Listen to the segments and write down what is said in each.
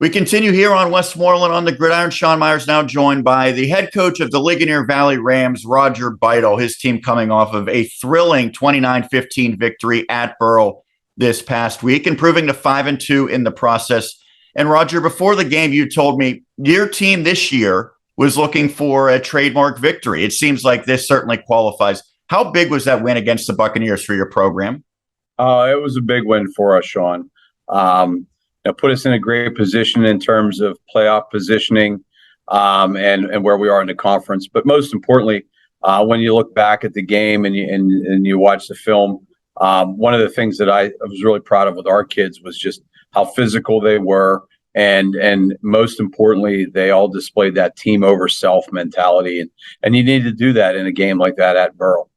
We continue here on Westmoreland on the Gridiron. Sean Meyers now joined by the head coach of the Ligonier Valley Rams, Roger Beitel. His team coming off of a thrilling 29-15 victory at Burrell this past week, improving to 5-2 in the process. And Roger, before the game, you told me your team this year was looking for a trademark victory. It seems like this certainly qualifies. How big was that win against the Buccaneers for your program? It was a big win for us, Sean. It put us in a great position in terms of playoff positioning and where we are in the conference. But most importantly, when you look back at the game and you watch the film, one of the things that I was really proud of with our kids was just how physical they were. And most importantly, they all displayed that team over self mentality. And you need to do that in a game like that at Burrell.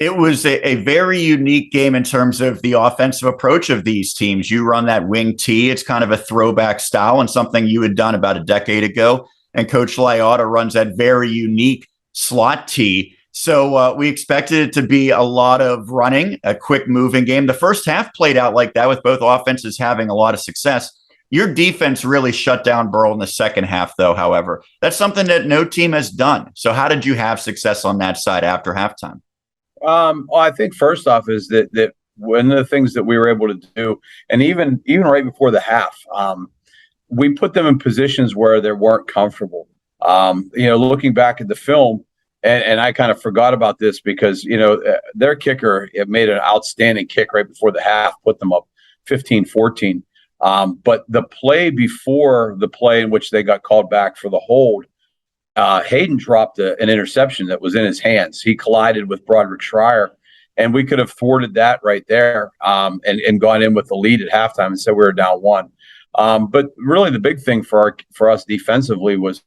It was a very unique game in terms of the offensive approach of these teams. You run that wing T. It's kind of a throwback style and something you had done about a decade ago. And Coach Liotta runs that very unique slot T. So we expected it to be a lot of running, a quick moving game. The first half played out like that with both offenses having a lot of success. Your defense really shut down Burrell in the second half, though, however. That's something that no team has done. So how did you have success on that side after halftime? Well, I think first off is that one of the things that we were able to do, and even right before the half, we put them in positions where they weren't comfortable. Looking back at the film, and I kind of forgot about this because, their kicker, it made an outstanding kick right before the half, put them up 15-14. But the play before the play in which they got called back for the hold, Hayden dropped an interception that was in his hands. He collided with Broderick Schreier, and we could have thwarted that right there and gone in with the lead at halftime and said we were down one. But really the big thing for us defensively was,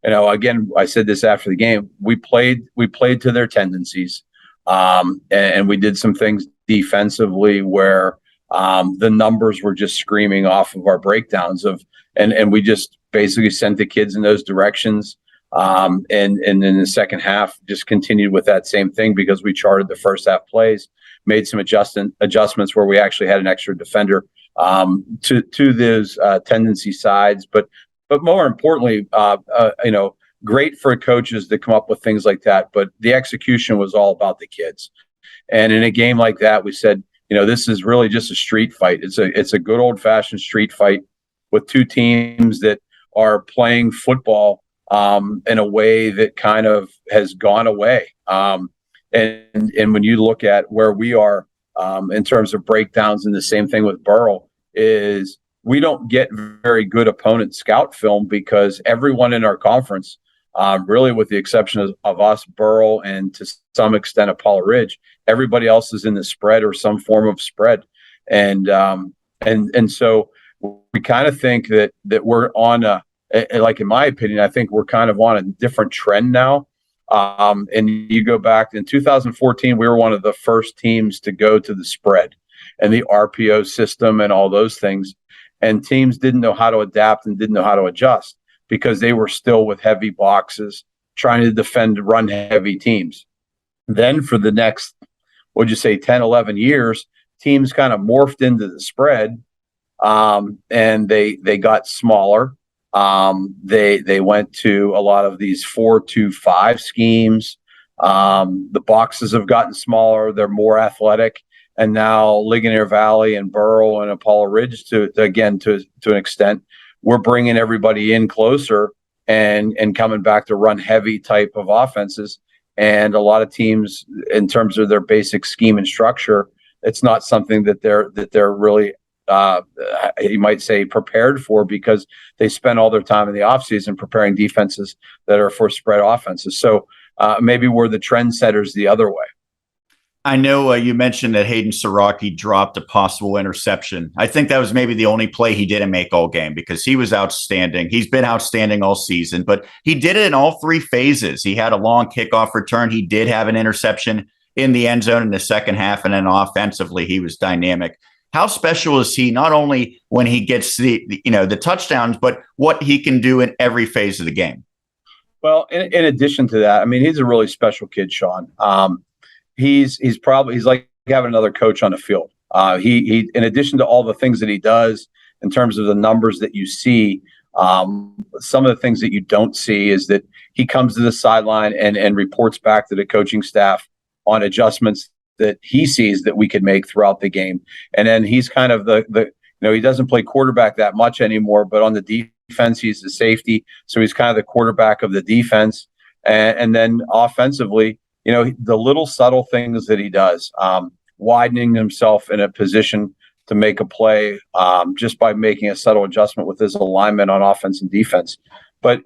again, I said this after the game, we played to their tendencies, and we did some things defensively where the numbers were just screaming off of our breakdowns and we just basically sent the kids in those directions. And in the second half, just continued with that same thing because we charted the first half plays, made some adjustments where we actually had an extra defender to those tendency sides. But more importantly, great for coaches to come up with things like that. But the execution was all about the kids. And in a game like that, we said, this is really just a street fight. It's a good old fashioned street fight with two teams that are playing football in a way that kind of has gone away. And when you look at where we are in terms of breakdowns, and the same thing with Burrell, is we don't get very good opponent scout film because everyone in our conference, really with the exception of us, Burrell, and to some extent Apollo Ridge, everybody else is in the spread or some form of spread. And so we kind of think that we're on like in my opinion, I think we're kind of on a different trend now. And you go back in 2014, we were one of the first teams to go to the spread and the RPO system and all those things. And teams didn't know how to adapt and didn't know how to adjust because they were still with heavy boxes trying to defend run heavy teams. Then for the next, 10, 11 years, teams kind of morphed into the spread and they got smaller. They went to a lot of these 4-2-5 schemes. The boxes have gotten smaller. They're more athletic. And now Ligonier Valley and Burrell and Apollo Ridge, to an extent, we're bringing everybody in closer and coming back to run heavy type of offenses. And a lot of teams, in terms of their basic scheme and structure, it's not something that they're really you might say prepared for because they spend all their time in the offseason preparing defenses that are for spread offenses. So maybe we're the trendsetters the other way. I know you mentioned that Hayden Siraki dropped a possible interception. I think that was maybe the only play he didn't make all game because he was outstanding. He's been outstanding all season, but he did it in all three phases. He had a long kickoff return. He did have an interception in the end zone in the second half, and then offensively, he was dynamic. How special is he, not only when he gets the touchdowns, but what he can do in every phase of the game? Well, in addition to that, I mean, he's a really special kid, Sean. He's like having another coach on the field. He in addition to all the things that he does in terms of the numbers that you see. Some of the things that you don't see is that he comes to the sideline and reports back to the coaching staff on adjustments that he sees that we could make throughout the game. And then he's kind of he doesn't play quarterback that much anymore, but on the defense, he's the safety. So he's kind of the quarterback of the defense. And then offensively, the little subtle things that he does, widening himself in a position to make a play just by making a subtle adjustment with his alignment on offense and defense. But,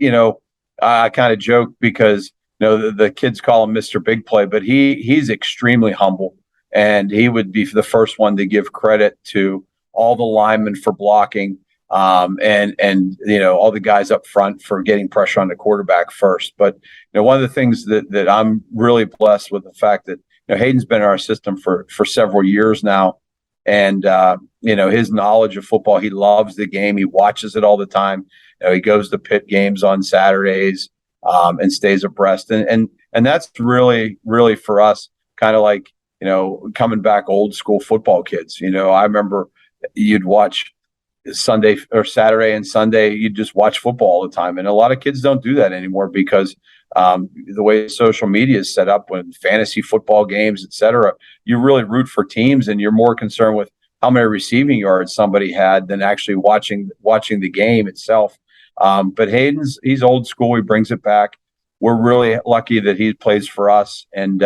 I kind of joke because, the kids call him Mr. Big Play, but he's extremely humble, and he would be the first one to give credit to all the linemen for blocking and all the guys up front for getting pressure on the quarterback first. But, one of the things that I'm really blessed with the fact that, Hayden's been in our system for several years now. And, his knowledge of football, he loves the game. He watches it all the time. He goes to Pitt games on Saturdays and stays abreast. And that's really, really for us, kind of like, coming back old school football kids. I remember you'd watch Sunday or Saturday and Sunday, you'd just watch football all the time. And a lot of kids don't do that anymore because the way social media is set up, when fantasy football games, et cetera, you really root for teams and you're more concerned with how many receiving yards somebody had than actually watching the game itself. But he's old school. He brings it back. We're really lucky that he plays for us. And,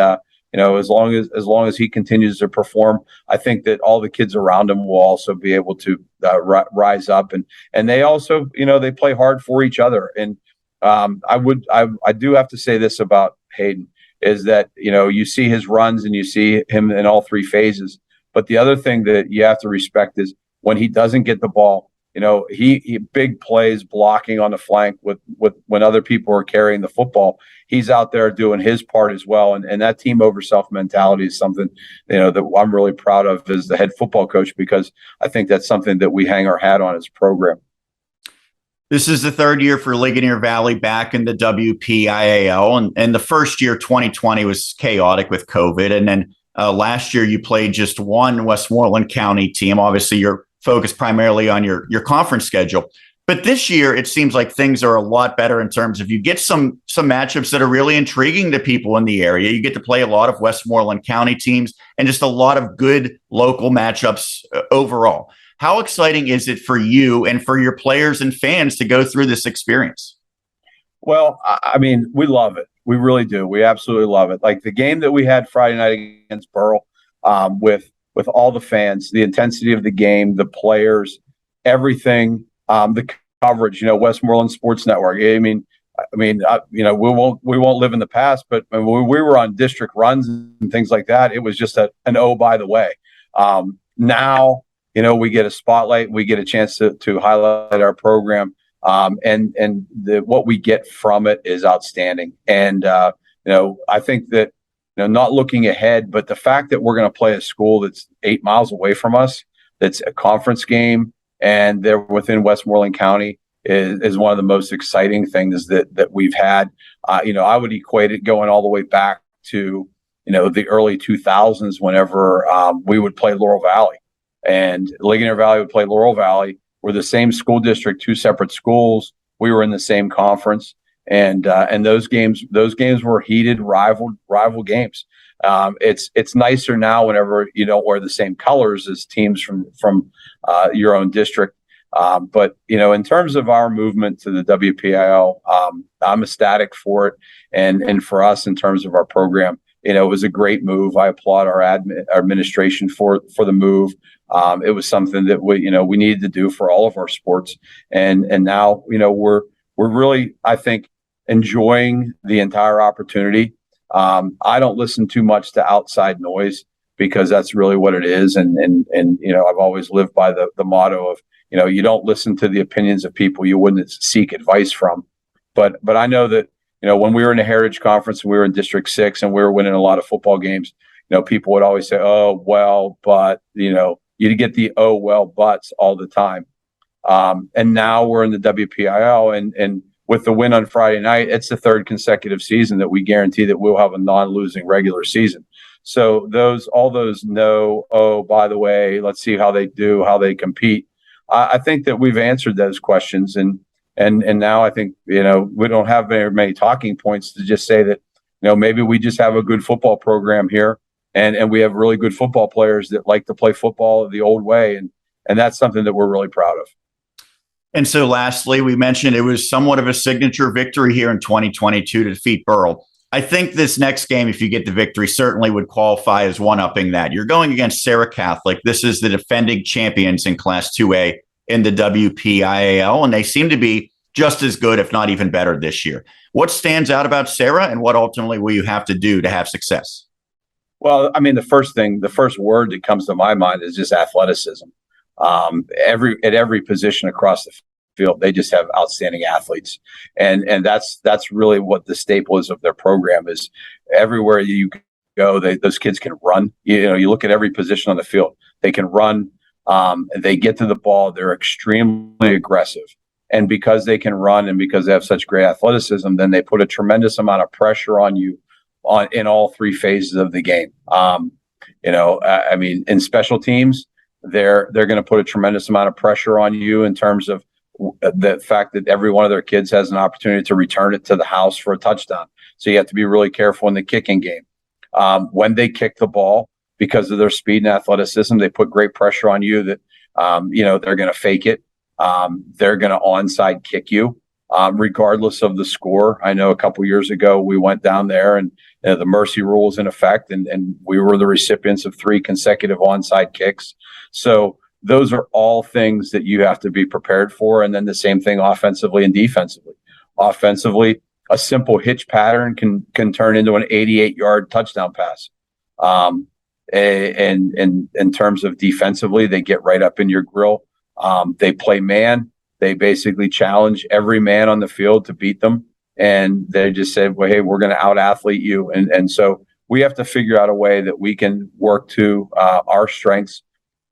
as long as he continues to perform, I think that all the kids around him will also be able to rise up. And they also, they play hard for each other. And I do have to say this about Hayden is that, you see his runs and you see him in all three phases. But the other thing that you have to respect is when he doesn't get the ball, he big plays blocking on the flank with when other people are carrying the football. He's out there doing his part as well. And that team over self mentality is something, that I'm really proud of as the head football coach, because I think that's something that we hang our hat on as a program. This is the third year for Ligonier Valley back in the WPIAL. And the first year, 2020, was chaotic with COVID. And then last year, you played just one Westmoreland County team. Obviously, you're focused primarily on your conference schedule. But this year, it seems like things are a lot better in terms of you get some matchups that are really intriguing to people in the area. You get to play a lot of Westmoreland County teams and just a lot of good local matchups overall. How exciting is it for you and for your players and fans to go through this experience? Well, I mean, we love it. We really do. We absolutely love it. Like the game that we had Friday night against Burrell, with all the fans, the intensity of the game, the players, everything, the coverage. Westmoreland Sports Network. I mean, we won't live in the past, but when we were on district runs and things like that, it was just an oh, by the way. Now, we get a spotlight, we get a chance to highlight our program. And what we get from it is outstanding. And, I think that, not looking ahead, but the fact that we're going to play a school that's 8 miles away from us, that's a conference game, and they're within Westmoreland County is one of the most exciting things that we've had. I would equate it going all the way back to, the early 2000s, whenever we would play Laurel Valley. And Ligonier Valley would play Laurel Valley. We're the same school district, two separate schools. We were in the same conference, and those games were heated, rival games. It's nicer now whenever you don't wear the same colors as teams from your own district. But in terms of our movement to the WPIL, I'm ecstatic for it, and for us in terms of our program, it was a great move. I applaud our administration for the move. It was something that we needed to do for all of our sports. And now, we're really, I think, enjoying the entire opportunity. I don't listen too much to outside noise because that's really what it is. And I've always lived by the motto of, you don't listen to the opinions of people you wouldn't seek advice from. But I know that, when we were in a Heritage Conference and we were in District 6 and we were winning a lot of football games, people would always say, oh, well, but, you get the oh, well, buts all the time. And now we're in the WPIL, and with the win on Friday night, it's the third consecutive season that we guarantee that we'll have a non-losing regular season. So all those no, oh, by the way, let's see how they do, how they compete. I think that we've answered those questions, and now I think, we don't have very many talking points to just say that, maybe we just have a good football program here, and we have really good football players that like to play football the old way, and that's something that we're really proud of. And so lastly, we mentioned it was somewhat of a signature victory here in 2022 to defeat Burrell. I think this next game, if you get the victory, certainly would qualify as one-upping that. You're going against Sarah Catholic. This is the defending champions in Class 2A in the WPIAL, and they seem to be just as good, if not even better, this year. What stands out about Sarah, and what ultimately will you have to do to have success? Well, I mean, the first word that comes to my mind is just athleticism. At every position across the field, they just have outstanding athletes, and that's really what the staple is of their program. Is everywhere you go, those kids can run. You look at every position on the field, they can run. They get to the ball. They're extremely aggressive, and because they can run and because they have such great athleticism, then they put a tremendous amount of pressure on you in all three phases of the game. I mean, in special teams, they're going to put a tremendous amount of pressure on you in terms of the fact that every one of their kids has an opportunity to return it to the house for a touchdown. So you have to be really careful in the kicking game. When they kick the ball, because of their speed and athleticism, they put great pressure on you that, they're going to fake it. They're going to onside kick you, regardless of the score. I know a couple years ago, we went down there and the mercy rule is in effect, and we were the recipients of 3 consecutive onside kicks. So those are all things that you have to be prepared for. And then the same thing offensively and defensively. Offensively, a simple hitch pattern can turn into an 88-yard touchdown pass. And in terms of defensively, they get right up in your grill. They play man. They basically challenge every man on the field to beat them. And they just said, well, hey, we're going to out-athlete you. And so we have to figure out a way that we can work to our strengths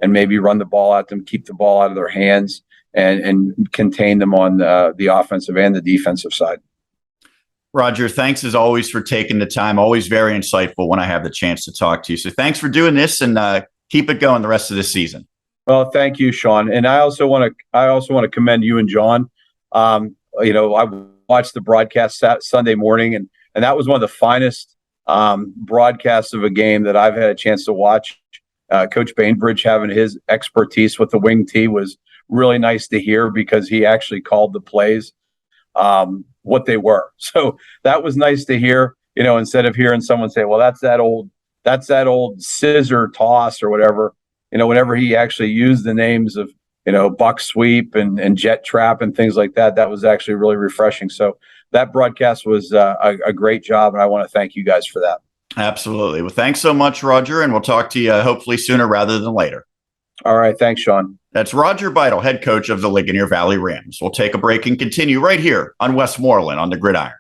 and maybe run the ball at them, keep the ball out of their hands, and contain them on the offensive and the defensive side. Roger, thanks as always for taking the time. Always very insightful when I have the chance to talk to you. So thanks for doing this, and keep it going the rest of the season. Well, thank you, Sean. And I also want to commend you and John. I watched the broadcast Sunday morning, and that was one of the finest broadcasts of a game that I've had a chance to watch. Coach Bainbridge having his expertise with the wing tee was really nice to hear, because he actually called the plays what they were. So that was nice to hear, instead of hearing someone say, well, that's that old scissor toss or whatever, whenever he actually used the names of, buck sweep and jet trap and things like that. That was actually really refreshing. So that broadcast was a great job, and I want to thank you guys for that. Absolutely. Well, thanks so much, Roger, and we'll talk to you hopefully sooner rather than later. All right. Thanks, Sean. That's Roger Beitel, head coach of the Ligonier Valley Rams. We'll take a break and continue right here on Westmoreland on the Gridiron.